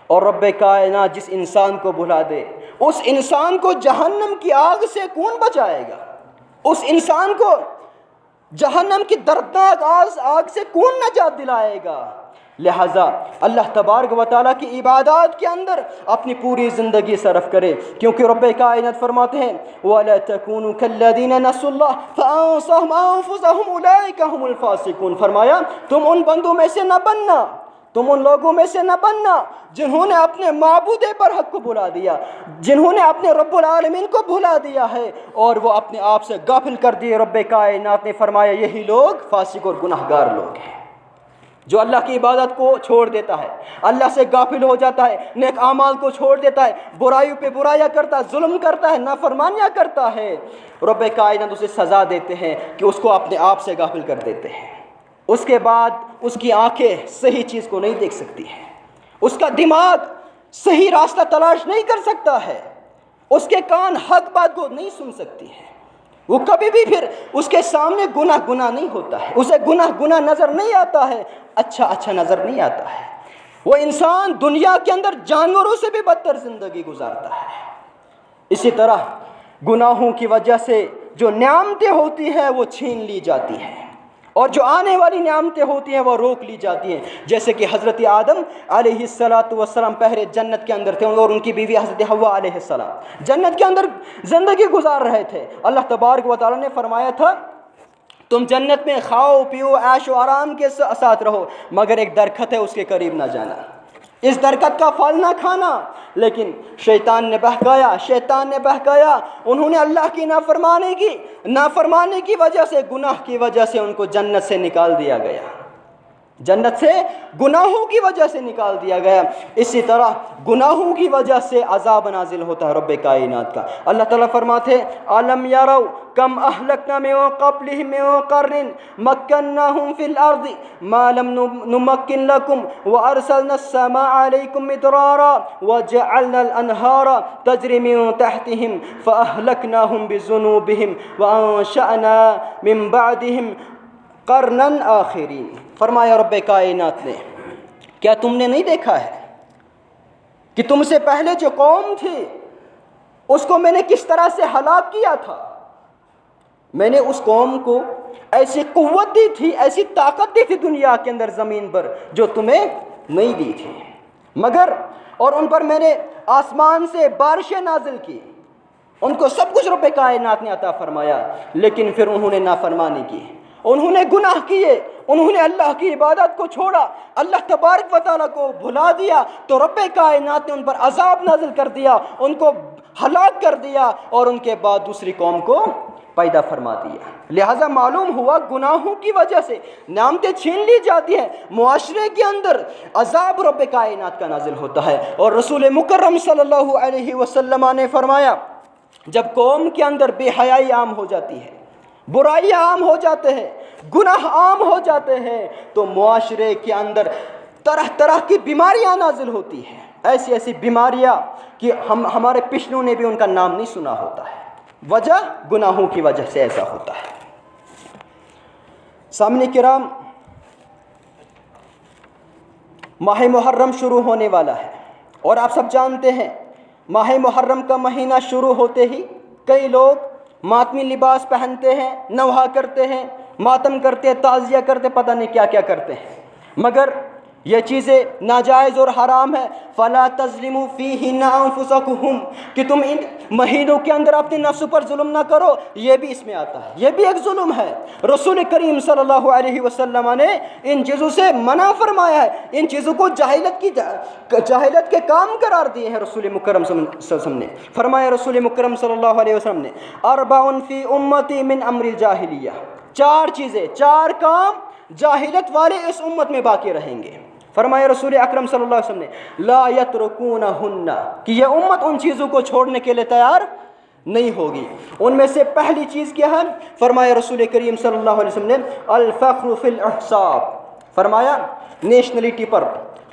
اور رب کائنات جس انسان کو بھلا دے، اس انسان کو جہنم کی آگ سے کون بچائے گا؟ اس انسان کو جہنم کی دردناک آگ سے کون نجات دلائے گا؟ لہٰذا اللہ تبارک و تعالیٰ کی عبادات کے اندر اپنی پوری زندگی صرف کرے، کیونکہ رب کائنات فرماتے ہیں وَلَا تَكُونُوا كَالَّذِينَ نَسُوا اللَّهَ فَأَنسَاهُمْ أَنفُسَهُمْ أُولَٰئِكَ هُمُ الْفَاسِقُونَ، فرمایا تم ان بندوں میں سے نہ بننا، تم ان لوگوں میں سے نہ بننا جنہوں نے اپنے معبود برحق کو بھلا دیا، جنہوں نے اپنے رب العالمین کو بھلا دیا ہے اور وہ اپنے آپ سے غافل کر دیے۔ رب کائنات نے فرمایا یہی لوگ فاسق اور گناہگار لوگ ہیں۔ جو اللہ کی عبادت کو چھوڑ دیتا ہے، اللہ سے غافل ہو جاتا ہے، نیک اعمال کو چھوڑ دیتا ہے، برائیوں پہ برائیاں کرتا ہے، ظلم کرتا ہے، نافرمانیاں کرتا ہے، رب کائنات اسے سزا دیتے ہیں کہ اس کو اپنے آپ سے غافل کر دیتے ہیں۔ اس کے بعد اس کی آنکھیں صحیح چیز کو نہیں دیکھ سکتی ہیں، اس کا دماغ صحیح راستہ تلاش نہیں کر سکتا ہے، اس کے کان حق بات کو نہیں سن سکتی ہے، وہ کبھی بھی پھر اس کے سامنے گناہ نہیں ہوتا ہے، اسے گناہ نظر نہیں آتا ہے، اچھا نظر نہیں آتا ہے۔ وہ انسان دنیا کے اندر جانوروں سے بھی بدتر زندگی گزارتا ہے۔ اسی طرح گناہوں کی وجہ سے جو نعمتیں ہوتی ہیں وہ چھین لی جاتی ہیں، اور جو آنے والی نعمتیں ہوتی ہیں وہ روک لی جاتی ہیں، جیسے کہ حضرت آدم علیہ السلام پہلے جنت کے اندر تھے اور ان کی بیوی حضرت حوا علیہ السلام جنت کے اندر زندگی گزار رہے تھے۔ اللہ تبارک و تعالیٰ نے فرمایا تھا تم جنت میں کھاؤ پیو عیش و آرام کے ساتھ رہو، مگر ایک درخت ہے اس کے قریب نہ جانا، اس درخت کا پھل نہ کھانا۔ لیکن شیطان نے بہکایا، انہوں نے اللہ کی نافرمانی کی وجہ سے، گناہ کی وجہ سے ان کو جنت سے نکال دیا گیا، جنت سے گناہوں کی وجہ سے نکال دیا گیا۔ اسی طرح گناہوں کی وجہ سے عذاب نازل ہوتا ہے رب کائنات کا۔ اللہ تعالیٰ فرماتے ہیں أَلَمْ يَرَوْا كَمْ أَهْلَكْنَا مِن قَبْلِهِم مِّن قَرْنٍ مَّكَّنَّاهُمْ فِي الْأَرْضِ مَا لَمْ نُمَكِّن لَّكُمْ وَأَرْسَلْنَا السَّمَاءَ عَلَيْكُم مِّدْرَارًا وَجَعَلْنَا الْأَنْهَارَ تَجْرِي مِن تَحْتِهِمْ فَأَهْلَكْنَاهُم بِذُنُوبِهِمْ وَأَنشَأْنَا مِن بَعْدِهِمْ قَرْنًا آخِرِينَ۔ فرمایا رب کائنات نے کیا تم نے نہیں دیکھا ہے کہ تم سے پہلے جو قوم تھی اس کو میں نے کس طرح سے ہلاک کیا تھا؟ میں نے اس قوم کو ایسی قوت دی تھی، ایسی طاقت دی تھی دنیا کے اندر زمین پر جو تمہیں نہیں دی تھی، مگر اور ان پر میں نے آسمان سے بارشیں نازل کی، ان کو سب کچھ رب کائنات نے عطا فرمایا، لیکن پھر انہوں نے نافرمانی کی، انہوں نے گناہ کیے، انہوں نے اللہ کی عبادت کو چھوڑا، اللہ تبارک و تعالیٰ کو بھلا دیا، تو رب کائنات نے ان پر عذاب نازل کر دیا، ان کو ہلاک کر دیا، اور ان کے بعد دوسری قوم کو پیدا فرما دیا۔ لہٰذا معلوم ہوا گناہوں کی وجہ سے نعمتیں چھین لی جاتی ہیں، معاشرے کے اندر عذاب رب کائنات کا نازل ہوتا ہے۔ اور رسول مکرم صلی اللہ علیہ وسلم نے فرمایا جب قوم کے اندر بے حیائی عام ہو جاتی ہے، برائیاں عام ہو جاتے ہیں، گناہ عام ہو جاتے ہیں تو معاشرے کے اندر طرح طرح کی بیماریاں نازل ہوتی ہیں، ایسی ایسی بیماریاں کہ ہمارے پچھلوں نے بھی ان کا نام نہیں سنا ہوتا ہے، وجہ گناہوں کی وجہ سے ایسا ہوتا ہے۔ سامعین کرام، ماہ محرم شروع ہونے والا ہے اور آپ سب جانتے ہیں ماہ محرم کا مہینہ شروع ہوتے ہی کئی لوگ ماتمی لباس پہنتے ہیں، نوحہ کرتے ہیں، ماتم کرتے ہیں، تعزیہ کرتے، پتہ نہیں کیا کیا کرتے ہیں، مگر یہ چیزیں ناجائز اور حرام ہے۔ فَلَا تَظْلِمُوا فِيهِنَّ أَنفُسَكُمْ کہ تم ان مہینوں کے اندر اپنے نفس پر ظلم نہ کرو، یہ بھی اس میں آتا ہے، یہ بھی ایک ظلم ہے۔ رسول کریم صلی اللہ علیہ وسلم نے ان چیزوں سے منع فرمایا ہے، ان چیزوں کو جاہلت کے کام قرار دیے ہیں۔ رسول مکرم صلی اللہ علیہ وسلم نے فرمایا، رسول مکرم صلی اللہ علیہ وسلم نے اربع فی امتی من امر الجاہلیہ، چار چیزیں، چار کام جاہلت والے اس امت میں باقی رہیں گے۔ فرمایا رسول اکرم صلی اللہ علیہ وسلم نے لا یترکونہن کہ یہ امت ان چیزوں کو چھوڑنے کے لیے تیار نہیں ہوگی۔ ان میں سے پہلی چیز کیا ہے؟ فرمایا رسول کریم صلی اللہ علیہ وسلم نے الفخر فی الاحساب، فرمایا نیشنلٹی پر،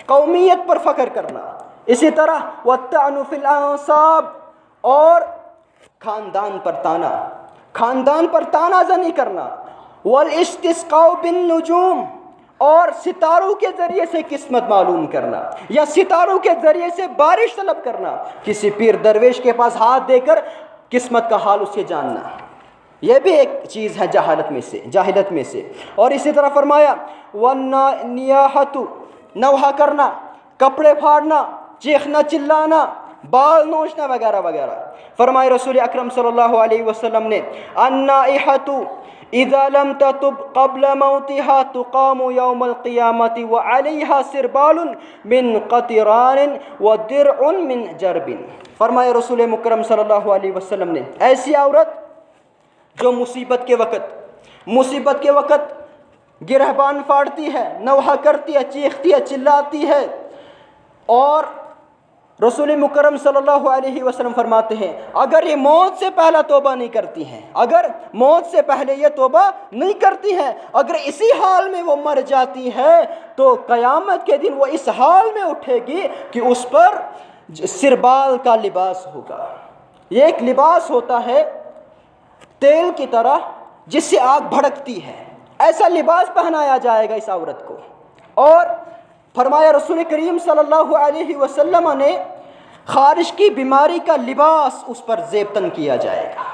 قومیت پر فخر کرنا، اسی طرح والطعن فی الانصاب اور خاندان پر تانا زنی کرنا، والاستسقاء بالنجوم اور ستاروں کے ذریعے سے قسمت معلوم کرنا یا ستاروں کے ذریعے سے بارش طلب کرنا، کسی پیر درویش کے پاس ہاتھ دے کر قسمت کا حال اسے جاننا، یہ بھی ایک چیز ہے جاہلت میں سے۔ اور اسی طرح فرمایا والنیاحۃ نوحہ کرنا، کپڑے پھاڑنا، چیخنا چلانا، بال نوچنا وغیرہ وغیرہ۔ فرمائے رسول اکرم صلی اللہ علیہ وسلم نے النائحۃ اذا لم تتب قبل موتها تقام یوم القیامت وعلیہا سربال من قطران ودرع من جرب۔ فرمائے رسول مکرم صلی اللہ علیہ وسلم نے ایسی عورت جو مصیبت کے وقت گرہبان پھاڑتی ہے، نوحہ کرتی ہے، چیختی ہے، چلاتی ہے، اور رسول مکرم صلی اللہ علیہ وسلم فرماتے ہیں اگر یہ موت سے پہلا توبہ نہیں کرتی ہیں، اگر موت سے پہلے یہ توبہ نہیں کرتی ہیں، اگر اسی حال میں وہ مر جاتی ہے تو قیامت کے دن وہ اس حال میں اٹھے گی کہ اس پر سربال کا لباس ہوگا۔ یہ ایک لباس ہوتا ہے تیل کی طرح جس سے آگ بھڑکتی ہے، ایسا لباس پہنایا جائے گا اس عورت کو۔ اور فرمایا رسول کریم صلی اللہ علیہ وسلم نے خارش کی بیماری کا لباس اس پر زیب تن کیا جائے گا،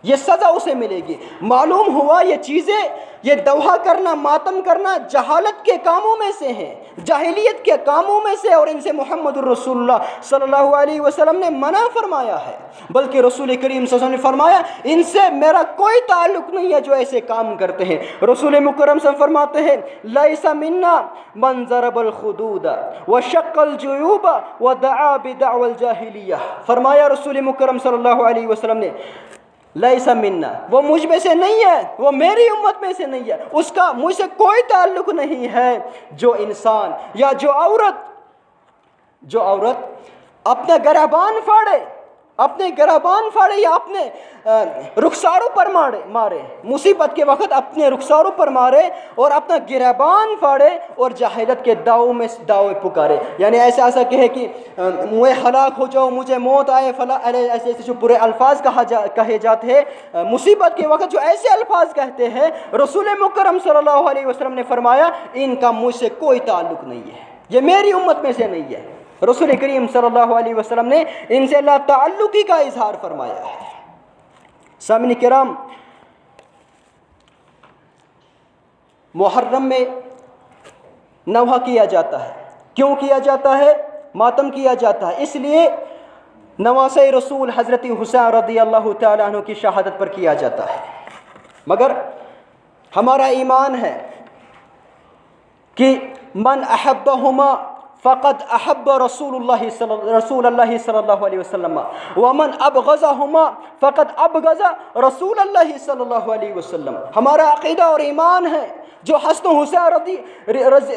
یہ سزا اسے ملے گی۔ معلوم ہوا یہ چیزیں، یہ دوحہ کرنا، ماتم کرنا جہالت کے کاموں میں سے ہیں، جاہلیت کے کاموں میں سے، اور ان سے محمد الرسول اللہ صلی اللہ علیہ وسلم نے منع فرمایا ہے۔ بلکہ رسول کریم صلی اللہ علیہ وسلم نے فرمایا ان سے میرا کوئی تعلق نہیں ہے جو ایسے کام کرتے ہیں۔ رسول مکرم صلی اللہ علیہ وسلم فرماتے ہیں لیس منا من ضرب الخدود وشق الجیوب ودعا بدعوى الجاہلیہ۔ فرمایا رسول مکرم صلی اللہ علیہ وسلم نے لیس منا، وہ مجھ میں سے نہیں ہے، وہ میری امت میں سے نہیں ہے، اس کا مجھ سے کوئی تعلق نہیں ہے جو انسان یا جو عورت اپنا گریبان پھاڑے یا اپنے رخساروں پر مارے، مصیبت کے وقت اپنے رخساروں پر مارے اور اپنا گریبان پھاڑے اور جاہلت کے دعوے پکارے، یعنی ایسا کہے کہ میں ہلاک ہو جاؤں، مجھے موت آئے، فلاں ایسے جو برے الفاظ کہے جاتے ہیں، مصیبت کے وقت جو ایسے الفاظ کہتے ہیں، رسول مکرم صلی اللہ علیہ وسلم نے فرمایا ان کا مجھ سے کوئی تعلق نہیں ہے، یہ میری امت میں سے نہیں ہے۔ رسول کریم صلی اللہ علیہ وسلم نے ان سے لا تعلقی کا اظہار فرمایا ہے۔ سامعین کرام، محرم میں نوحہ کیا جاتا ہے، کیوں کیا جاتا ہے؟ ماتم کیا جاتا ہے، اس لیے نواسۂ رسول حضرت حسین رضی اللہ تعالیٰ عنہ کی شہادت پر کیا جاتا ہے۔ مگر ہمارا ایمان ہے کہ من احبہما فقد احب رسول اللہ صلی اللہ علیہ وسلم ومن ابغضہما فقد ابغض رسول اللہ صلی اللہ علیہ وسلم۔ ہمارا عقیدہ اور ایمان ہے جو حسن و حسین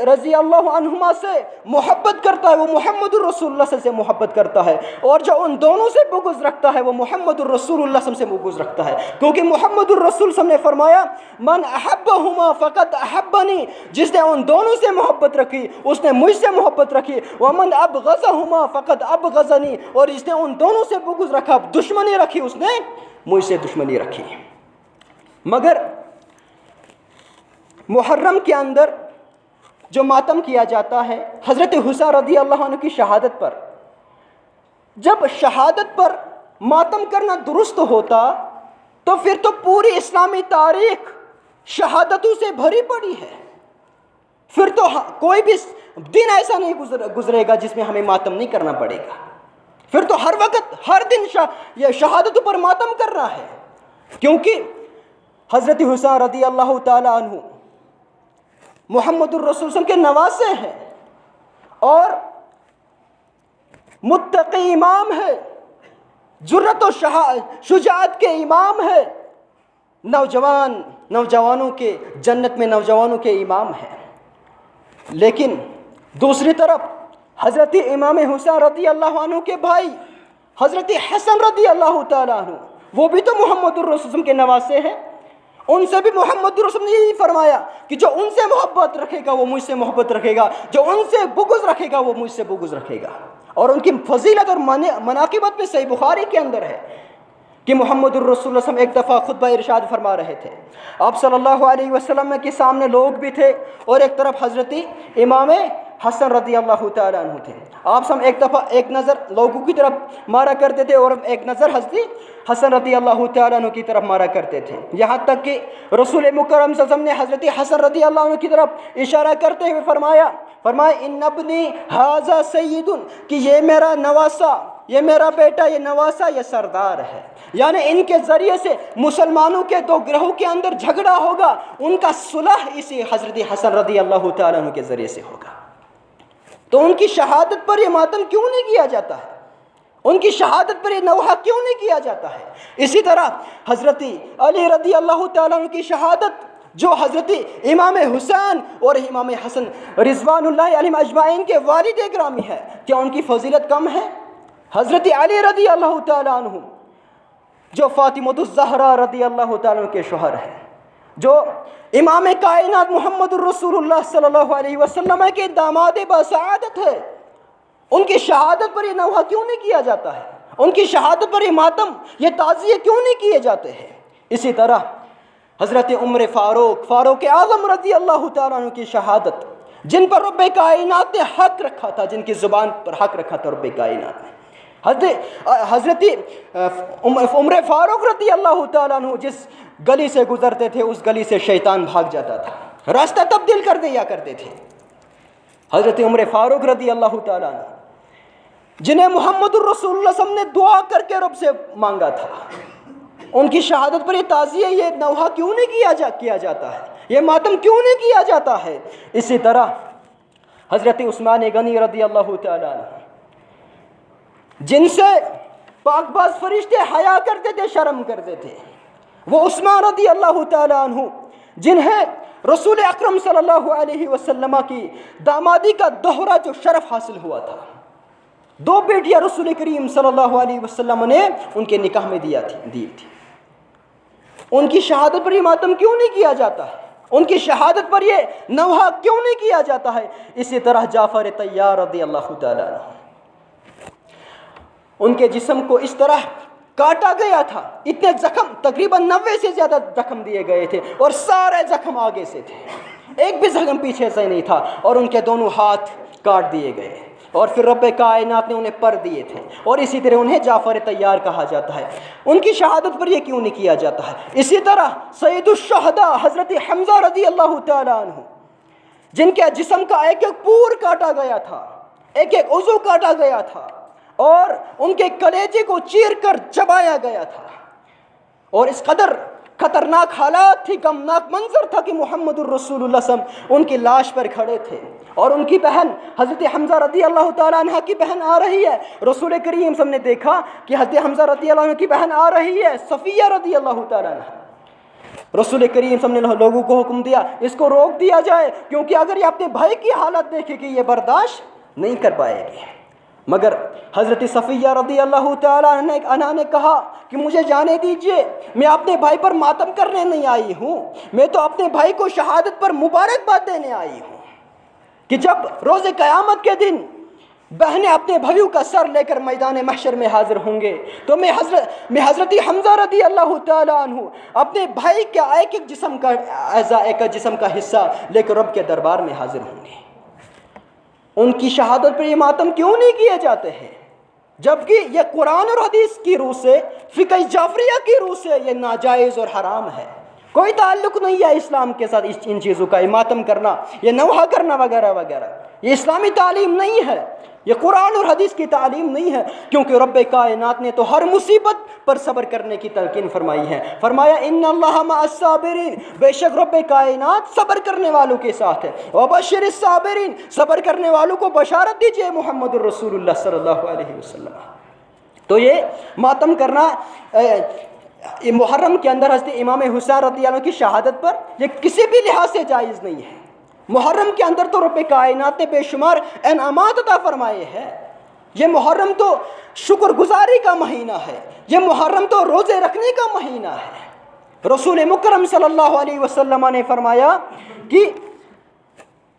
رضی اللہ عنہما سے محبت کرتا ہے وہ محمد الرسول اللہ صلی اللہ علیہ وسلم سے محبت کرتا ہے، اور جو ان دونوں سے بغض رکھتا ہے وہ محمد الرسول اللہ صلی اللہ علیہ وسلم سے بغض رکھتا ہے، کیونکہ محمد الرسول صلی اللہ علیہ وسلم نے فرمایا من احبہما فقد احبنی، جس نے ان دونوں سے محبت رکھی اس نے مجھ سے محبت رکھی، ومن ابغضہما فقد ابغضنی، اور جس نے ان دونوں سے بغض رکھا، دشمنی رکھی، اس نے مجھ سے دشمنی رکھی۔ مگر محرم کے اندر جو ماتم کیا جاتا ہے حضرت حسین رضی اللہ عنہ کی شہادت پر، جب شہادت پر ماتم کرنا درست ہوتا تو پھر تو پوری اسلامی تاریخ شہادتوں سے بھری پڑی ہے، پھر تو کوئی بھی دن ایسا نہیں گزرے گا جس میں ہمیں ماتم نہیں کرنا پڑے گا، پھر تو ہر وقت ہر دن یہ شہادتوں پر ماتم کرنا ہے، کیونکہ حضرت حسین رضی اللہ تعالی عنہ محمد الرسول صلی اللہ علیہ وسلم کے نواسے ہیں اور متقی امام ہے، جرت و شجاعت کے امام ہے، نوجوانوں کے جنت میں نوجوانوں کے امام ہیں۔ لیکن دوسری طرف حضرت امام حسین رضی اللہ عنہ کے بھائی حضرت حسن رضی اللہ تعالیٰ عنہ، وہ بھی تو محمد الرسول صلی اللہ علیہ وسلم کے نواسے ہیں، ان سے بھی محمد رسول نے یہی فرمایا کہ جو ان سے محبت رکھے گا وہ مجھ سے محبت رکھے گا، جو ان سے بغض رکھے گا وہ مجھ سے بغض رکھے گا۔ اور ان کی فضیلت اور مناقبت میں صحیح بخاری کے اندر ہے کہ محمد الرسول صلی اللہ علیہ وسلم ایک دفعہ خطبہ ارشاد فرما رہے تھے، آپ صلی اللہ علیہ وسلم کے سامنے لوگ بھی تھے اور ایک طرف حضرت امام حسن رضی اللہ تعالیٰ عنہ تھے، آپ سب ایک دفعہ ایک نظر لوگوں کی طرف مارا کرتے تھے اور ایک نظر حضرت حسن رضی اللہ تعالیٰ عنہ کی طرف مارا کرتے تھے، یہاں تک کہ رسول مکرم صلی اللہ علیہ وسلم نے حضرت حسن رضی اللہ عنہ کی طرف اشارہ کرتے ہوئے فرمایا ان ابنی ھذا سید، کہ یہ میرا نواسا، یہ میرا بیٹا، یہ نواسا، یہ سردار ہے، یعنی ان کے ذریعے سے مسلمانوں کے دو گروہوں کے اندر جھگڑا ہوگا، ان کا صلح اسی حضرت حسن رضی اللہ تعالیٰ عنہ کے ذریعے سے ہوگا۔ تو ان کی شہادت پر یہ ماتم کیوں نہیں کیا جاتا ہے؟ ان کی شہادت پر یہ نوحہ کیوں نہیں کیا جاتا ہے؟ اسی طرح حضرت علی رضی اللہ تعالیٰ عنہ کی شہادت جو حضرت امام حسین اور امام حسن رضوان اللہ علیہم اجمعین کے والد گرامی ہے، کیا ان کی فضیلت کم ہے؟ حضرت علی رضی اللہ تعالیٰ عنہ جو فاطمۃ الزہرا رضی اللہ تعالیٰ عنہ کے شوہر ہیں، جو امام کائنات محمد الرسول اللہ صلی اللہ علیہ وسلم کے داماد بسعادت ہے، ان کی شہادت پر یہ نوحہ کیوں نہیں کیا جاتا ہے؟ ان کی شہادت پر یہ ماتم، یہ تعزیے کیوں نہیں کیے جاتے ہیں؟ اسی طرح حضرت عمر فاروق اعظم رضی اللہ تعالیٰ عنہ کی شہادت، جن پر رب کائنات نے حق رکھا تھا، جن کی زبان پر حق رکھا تھا رب کائنات نے، حضرت عمر فاروق رضی اللہ تعالیٰ عنہ جس گلی سے گزرتے تھے اس گلی سے شیطان بھاگ جاتا تھا، راستہ تبدیل کر دیا کرتے تھے۔ حضرت عمر فاروق رضی اللہ تعالیٰ عنہ جنہیں محمد الرسول اللہ صلی اللہ علیہ وسلم نے دعا کر کے رب سے مانگا تھا، ان کی شہادت پر یہ تعزیہ، یہ نوحہ کیوں نہیں کیا جاتا ہے؟ یہ ماتم کیوں نہیں کیا جاتا ہے؟ اسی طرح حضرت عثمان غنی رضی اللہ تعالیٰ عنہ جن سے پاک باز فرشتے حیا کرتے تھے، شرم کرتے تھے، وہ عثمان رضی اللہ تعالیٰ عنہ جنہیں رسول اکرم صلی اللہ علیہ وسلم کی دامادی کا دوہرا جو شرف حاصل ہوا تھا، 2 بیٹیاں رسول کریم صلی اللہ علیہ وسلم نے ان کے نکاح میں دی تھی، ان کی شہادت پر یہ ماتم کیوں نہیں کیا جاتا ہے؟ ان کی شہادت پر یہ نوحہ کیوں نہیں کیا جاتا ہے؟ اسی طرح جعفر طیار رضی اللہ تعالیٰ عنہ، ان کے جسم کو اس طرح کاٹا گیا تھا، اتنے زخم تقریباً 90 سے زیادہ زخم دیے گئے تھے اور سارے زخم آگے سے تھے، ایک بھی زخم پیچھے سے نہیں تھا، اور ان کے دونوں ہاتھ کاٹ دیے گئے اور پھر رب کائنات نے انہیں پر دیے تھے، اور اسی طرح انہیں جعفر طیار کہا جاتا ہے۔ ان کی شہادت پر یہ کیوں نہیں کیا جاتا ہے؟ اسی طرح سید الشہداء حضرت حمزہ رضی اللہ تعالیٰ عنہ جن کے جسم کا ایک ایک پور کاٹا گیا تھا، ایک ایک عضو کاٹا گیا تھا، اور ان کے کلیجے کو چیر کر چبایا گیا تھا، اور اس قدر خطرناک حالات تھی، غمناک منظر تھا کہ محمد الرسول اللہ صلی اللہ علیہ وسلم ان کی لاش پر کھڑے تھے، اور ان کی بہن حضرت حمزہ رضی اللہ تعالیٰ عنہ کی بہن آ رہی ہے، رسول کریم صلی اللہ علیہ وسلم نے دیکھا کہ حضرت حمزہ رضی اللہ عنہ کی بہن آ رہی ہے، صفیہ رضی اللہ تعالیٰ عنہ، رسول کریم صلی اللہ علیہ وسلم نے لوگوں کو حکم دیا اس کو روک دیا جائے، کیونکہ اگر یہ اپنے بھائی کی حالت دیکھے کہ یہ برداشت نہیں کر پائے گی۔ مگر حضرت صفیہ رضی اللہ تعالیٰ عنہا نے کہا کہ مجھے جانے دیجئے، میں اپنے بھائی پر ماتم کرنے نہیں آئی ہوں، میں تو اپنے بھائی کو شہادت پر مبارکباد دینے آئی ہوں کہ جب روز قیامت کے دن بہنیں اپنے بھائیوں کا سر لے کر میدان محشر میں حاضر ہوں گے تو میں حضرت حمزہ رضی اللہ تعالیٰ عنہ اپنے بھائی کے ایک ایک جسم کا اعضاء کا جسم کا حصہ لے کر رب کے دربار میں حاضر ہوں گے۔ ان کی شہادت پر یہ ماتم کیوں نہیں کیے جاتے ہیں؟ جبکہ یہ قرآن اور حدیث کی روح سے، فقہ جعفریہ کی روح سے یہ ناجائز اور حرام ہے، کوئی تعلق نہیں ہے اسلام کے ساتھ ان چیزوں کا، یہ ماتم کرنا، یہ نوحہ کرنا وغیرہ وغیرہ، یہ اسلامی تعلیم نہیں ہے، یہ قرآن اور حدیث کی تعلیم نہیں ہے، کیونکہ رب کائنات نے تو ہر مصیبت پر صبر کرنے کی تلقین فرمائی ہے۔ فرمایا ان اللہ مع الصابرین، بے شک رب کائنات صبر کرنے والوں کے ساتھ ہے، وبشر الصابرین، صبر کرنے والوں کو بشارت دیجئے محمد الرسول اللہ صلی اللہ علیہ وسلم۔ تو یہ ماتم کرنا محرم کے اندر حضرت امام حسین رضی اللہ عنہ کی شہادت پر یہ کسی بھی لحاظ سے جائز نہیں ہے۔ محرم کے اندر تو رب کائنات نے بے شمار انعامات عطا فرمائے ہیں، یہ محرم تو شکر گزاری کا مہینہ ہے، یہ محرم تو روزے رکھنے کا مہینہ ہے۔ رسول مکرم صلی اللہ علیہ وسلم نے فرمایا کہ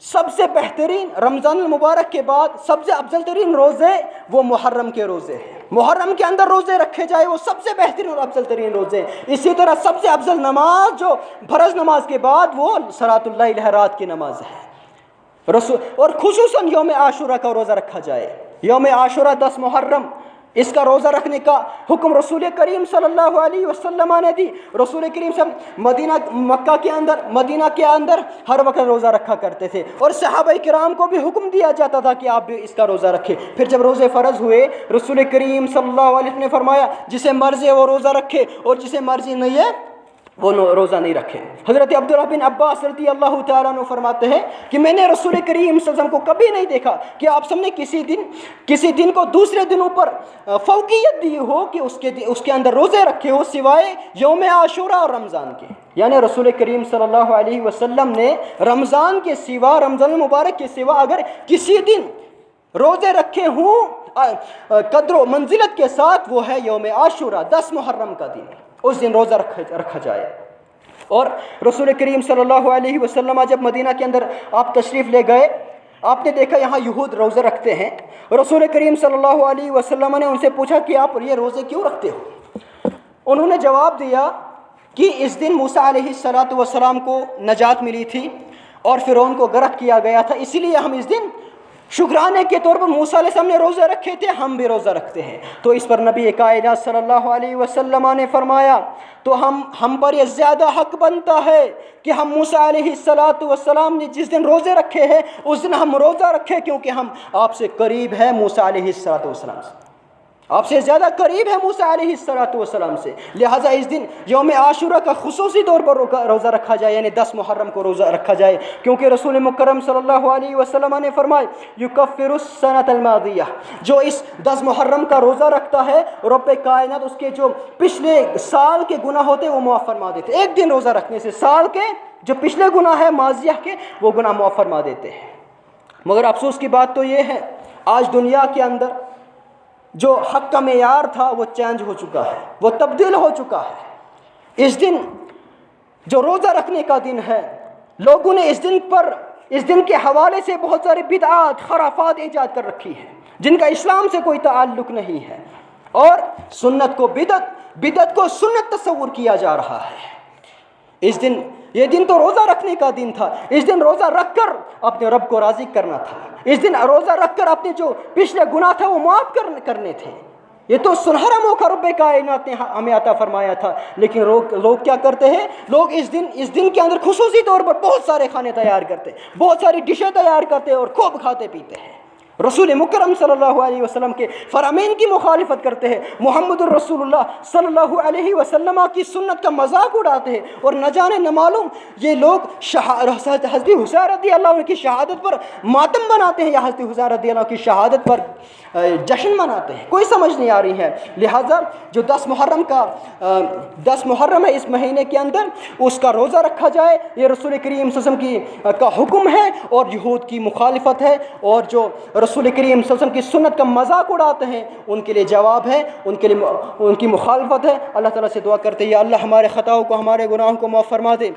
سب سے بہترین رمضان المبارک کے بعد سب سے افضل ترین روزے وہ محرم کے روزے ہیں، محرم کے اندر روزے رکھے جائے وہ سب سے بہترین اور افضل ترین روزے ہیں۔ اسی طرح سب سے افضل نماز جو فرض نماز کے بعد وہ صلاۃ اللیل رات کی نماز ہے، اور خصوصاً یوم عاشورہ کا روزہ رکھا جائے۔ یوم عاشورہ 10 محرم، اس کا روزہ رکھنے کا حکم رسول کریم صلی اللہ علیہ وسلم نے دی۔ رسول کریم صلی مدینہ کے اندر ہر وقت روزہ رکھا کرتے تھے، اور صحابہ کرام کو بھی حکم دیا جاتا تھا کہ آپ بھی اس کا روزہ رکھیں۔ پھر جب روزے فرض ہوئے رسول کریم صلی اللہ علیہ وسلم نے فرمایا جسے مرضی ہے وہ روزہ رکھے اور جسے مرضی نہیں ہے وہ روزہ نہیں رکھے۔ حضرت عبداللہ بن عباس رضی اللہ تعالیٰ عنہ فرماتے ہیں کہ میں نے رسول کریم صلی اللہ علیہ وسلم کو کبھی نہیں دیکھا کہ آپ سب نے کسی دن کو دوسرے دنوں پر فوقیت دی ہو کہ اس کے اندر روزے رکھے ہو سوائے یوم عاشورہ اور رمضان کے۔ یعنی رسول کریم صلی اللہ علیہ وسلم نے رمضان کے سوا، رمضان المبارک کے سوا اگر کسی دن روزے رکھے ہوں قدر و منزلت کے ساتھ وہ ہے یوم عاشورہ 10 محرم کا دن، اس دن روزہ رکھا جائے۔ اور رسول کریم صلی اللہ علیہ وسلم جب مدینہ کے اندر آپ تشریف لے گئے، آپ نے دیکھا یہاں یہود روزہ رکھتے ہیں۔ رسول کریم صلی اللہ علیہ وسلم نے ان سے پوچھا کہ آپ یہ روزے کیوں رکھتے ہو؟ انہوں نے جواب دیا کہ اس دن موسیٰ علیہ السلام کو نجات ملی تھی اور فرعون کو غرق کیا گیا تھا، اسی لیے ہم اس دن شکرانے کے طور پر موسیٰ علیہ السلام نے روزہ رکھے تھے، ہم بھی روزہ رکھتے ہیں۔ تو اس پر نبی کائنات صلی اللہ علیہ وسلم نے فرمایا تو ہم پر یہ زیادہ حق بنتا ہے کہ ہم موسیٰ علیہ السلام نے جس دن روزے رکھے ہیں اس دن ہم روزہ رکھیں، کیونکہ ہم آپ سے قریب ہیں موسیٰ علیہ السلام سے، آپ سے زیادہ قریب ہے موسیٰ علیہ السلام سے، لہٰذا اس دن یوم عاشورہ کا خصوصی طور پر روزہ رکھا جائے، یعنی 10 محرم کو روزہ رکھا جائے، کیونکہ رسول مکرم صلی اللہ علیہ وسلم نے فرمایا یکفر السنۃ الماضیہ، جو اس 10 محرم کا روزہ رکھتا ہے رب کائنات اس کے جو پچھلے سال کے گناہ ہوتے وہ معاف فرما دیتے، ایک دن روزہ رکھنے سے سال کے جو پچھلے گناہ ہے ماضیہ کے وہ گناہ معاف فرما دیتے ہیں۔ مگر افسوس کی بات تو یہ ہے آج دنیا کے اندر جو حق کا معیار تھا وہ چینج ہو چکا ہے، وہ تبدیل ہو چکا ہے۔ اس دن جو روزہ رکھنے کا دن ہے، لوگوں نے اس دن کے حوالے سے بہت ساری بدعات خرافات ایجاد کر رکھی ہیں جن کا اسلام سے کوئی تعلق نہیں ہے، اور سنت کو بدعت کو سنت تصور کیا جا رہا ہے۔ یہ دن تو روزہ رکھنے کا دن تھا، اس دن روزہ رکھ کر اپنے رب کو راضی کرنا تھا، اس دن روزہ رکھ کر اپنے جو پچھلے گناہ تھا وہ معاف کرنے تھے، یہ تو سنہرا موقع رب کائنات نے ہمیں عطا فرمایا تھا۔ لیکن لوگ کیا کرتے ہیں، لوگ اس دن کے اندر خصوصی طور پر بہت سارے کھانے تیار کرتے ہیں، بہت ساری ڈشیں تیار کرتے ہیں اور خوب کھاتے پیتے ہیں، رسول مکرم صلی اللہ علیہ وسلم کے فرامین کی مخالفت کرتے ہیں، محمد الرسول اللہ صلی اللہ علیہ وسلم کی سنت کا مذاق اڑاتے ہیں، اور نہ جانے نہ معلوم یہ لوگ حضرت حسین رضی اللہ عنہ کی شہادت پر ماتم بناتے ہیں یا حضرت حسین رضی اللہ عنہ کی شہادت پر جشن مناتے ہیں، کوئی سمجھ نہیں آ رہی ہے۔ لہٰذا جو 10 محرم ہے اس مہینے کے اندر، اس کا روزہ رکھا جائے، یہ رسول کریم صلی اللہ علیہ وسلم کا حکم ہے، اور یہود کی مخالفت ہے، اور جو رسول کریم صلی اللہ علیہ وسلم کی سنت کا مذاق اڑاتے ہیں ان کے لیے جواب ہے، ان کی مخالفت ہے۔ اللہ تعالیٰ سے دعا کرتے ہیں یا اللہ ہمارے خطاؤں کو، ہمارے گناہوں کو معاف فرما دے۔